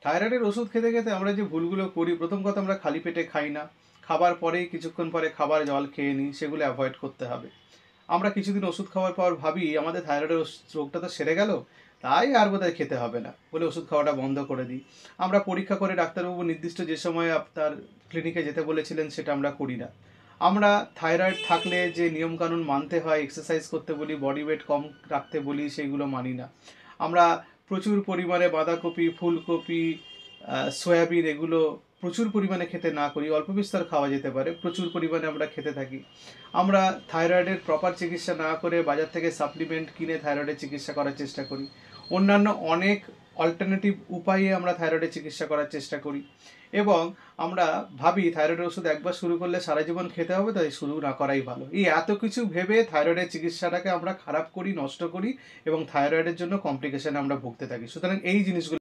থাইরয়েডের ওষুধ খেতে খেতে আমরা যে ভুলগুলো করি, প্রথম কথা আমরা খালি পেটে খাই না, খাবার পরেই কিছুক্ষণ পরে খাবার জল খেয়ে নিই, সেগুলো অ্যাভয়েড করতে হবে। আমরা কিছুদিন ওষুধ খাওয়ার পর ভাবি আমাদের থাইরয়েডের রোগটা তো সেরে গেল, তাই আর বোধহয় খেতে হবে না বলে ওষুধ খাওয়াটা বন্ধ করে দিই। আমরা পরীক্ষা করে ডাক্তারবাবু নির্দিষ্ট যে সময় আপনার ক্লিনিকে যেতে বলেছিলেন সেটা আমরা করি না। আমরা থাইরয়েড থাকলে যে নিয়মকানুন মানতে হয়, এক্সারসাইজ করতে বলি, বডি ওয়েট কম রাখতে বলি, সেইগুলো মানি না। আমরা প্রচুর পরিমাণে বাঁধাকপি, ফুলকপি, সয়াবিন এগুলো প্রচুর পরিমাণে খেতে না করি, অল্প বিস্তর খাওয়া যেতে পারে, প্রচুর পরিমাণে আমরা খেতে থাকি। আমরা থাইরয়েডের প্রপার চিকিৎসা না করে বাজার থেকে সাপ্লিমেন্ট কিনে থাইরয়েডের চিকিৎসা করার চেষ্টা করি। অন্যান্য অনেক অল্টারনেটিভ উপায়ে আমরা থাইরয়েডের চিকিৎসা করার চেষ্টা করি এবং আমরা ভাবি থাইরয়েডের ওষুধ একবার শুরু করলে সারা জীবন খেতে হবে, তাই শুরু না করাই ভালো। এই এত কিছু ভেবে থাইরয়েডের চিকিৎসাটাকে আমরা খারাপ করি, নষ্ট করি এবং থাইরয়েডের জন্য কমপ্লিকেশনে আমরা ভুগতে থাকি। সুতরাং এই জিনিসগুলো